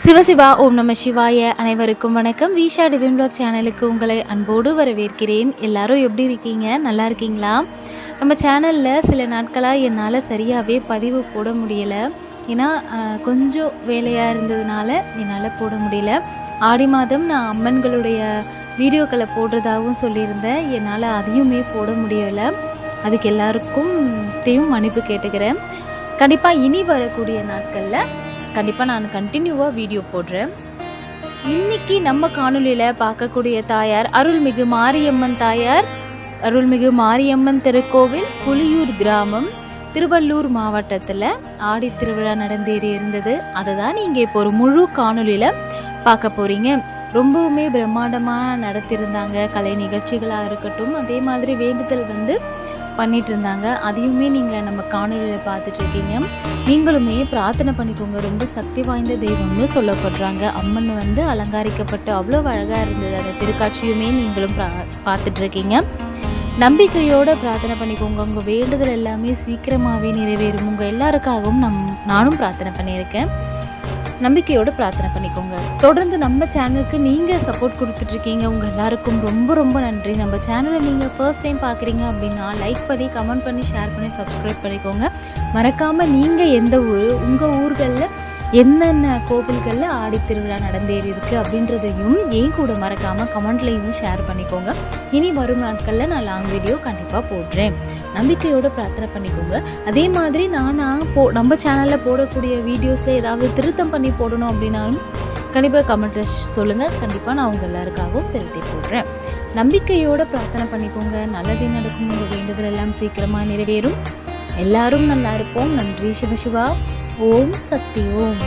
சிவசிவா ஓம் நம சிவாய. அனைவருக்கும் வணக்கம். விஷா டிவைன் வ்ளாக் சேனலுக்கு உங்களை அன்போடு வரவேற்கிறேன். எல்லாரும் எப்படி இருக்கீங்க? நல்லா இருக்கீங்களா? நம்ம சேனலில் சில நாட்களாக என்னால் சரியாகவே பதிவு போட முடியலை. ஏன்னா கொஞ்சம் வேலையாக இருந்ததுனால என்னால் போட முடியல. ஆடி மாதம் நான் அம்மன்களுடைய வீடியோக்களை போடுறதாகவும் சொல்லியிருந்தேன். என்னால் அதையுமே போட முடியலை. அதுக்கு எல்லாருக்கும் மன்னிப்பு கேட்டுக்கிறேன். கண்டிப்பாக இனி வரக்கூடிய நாட்களில் கண்டிப்பாக நான் கண்டினியூவாக வீடியோ போடுறேன். இன்றைக்கி நம்ம காணொலியில் பார்க்கக்கூடிய தாயார் அருள்மிகு மாரியம்மன் தாயார். அருள்மிகு மாரியம்மன் திருக்கோவில், புலியூர் கிராமம், திருவள்ளூர் மாவட்டத்தில் ஆடி திருவிழா நடந்தேறி இருந்தது. அதை தான் நீங்கள் இப்போ ஒரு முழு காணொலியில் பார்க்க போகிறீங்க. ரொம்பவுமே பிரம்மாண்டமாக நடத்தியிருந்தாங்க. கலை நிகழ்ச்சிகளாக இருக்கட்டும், அதே மாதிரி வேண்டுதல் பண்ணிட்டு இருந்தாங்க. அதையுமே நீங்கள் நம்ம காணொலியில் பார்த்துட்ருக்கீங்க. நீங்களுமே பிரார்த்தனை பண்ணிக்கோங்க. ரொம்ப சக்தி வாய்ந்த தெய்வம்னு சொல்லப்படுறாங்க. அம்மன் அலங்காரிக்கப்பட்டு அவ்வளோ அழகாக இருந்தது. அந்த திருக்காட்சியுமே நீங்களும் பார்த்துட்ருக்கீங்க. நம்பிக்கையோடு பிரார்த்தனை பண்ணிக்கோங்க. உங்கள் வேண்டுதல் எல்லாமே சீக்கிரமாகவே நிறைவேறும். உங்கள் எல்லாருக்காகவும் நானும் பிரார்த்தனை பண்ணியிருக்கேன். நம்பிக்கையோடு பிரார்த்தனை பண்ணிக்கோங்க. தொடர்ந்து நம்ம சேனலுக்கு நீங்கள் சப்போர்ட் கொடுத்துட்ருக்கீங்க. உங்கள் எல்லாருக்கும் ரொம்ப ரொம்ப நன்றி. நம்ம சேனலை நீங்கள் ஃபர்ஸ்ட் டைம் பார்க்குறீங்க அப்படின்னா லைக் பண்ணி, கமெண்ட் பண்ணி, ஷேர் பண்ணி, சப்ஸ்கிரைப் பண்ணிக்கோங்க. மறக்காமல் நீங்கள் எந்த ஊர், உங்கள் ஊர்களில் என்னென்ன கோவில்களில் ஆடி திருவிழா நடந்தேறி இருக்குது அப்படின்றதையும் ஏன் கூட மறக்காமல் கமெண்ட்லேயும் ஷேர் பண்ணிக்கோங்க. இனி வரும் நாட்களில் நான் லாங் வீடியோ கண்டிப்பாக போடுறேன். நம்பிக்கையோடு பிரார்த்தனை பண்ணிக்கோங்க. அதே மாதிரி நம்ம சேனலில் போடக்கூடிய வீடியோஸில் ஏதாவது திருத்தம் பண்ணி போடணும் அப்படின்னாலும் கண்டிப்பாக கமெண்ட்டில் சொல்லுங்கள். கண்டிப்பாக நான் உங்கள் எல்லாருக்காகவும் திருத்தி போடுறேன். நம்பிக்கையோடு பிரார்த்தனை பண்ணிக்கோங்க. நல்லதே நடக்கும். உங்கள் வேண்டுதல் எல்லாம் சீக்கிரமாக நிறைவேறும். எல்லாரும் நல்லா இருப்போம். நன்றி. சிவசிவா. ஓம் சக்தி. ஓம்.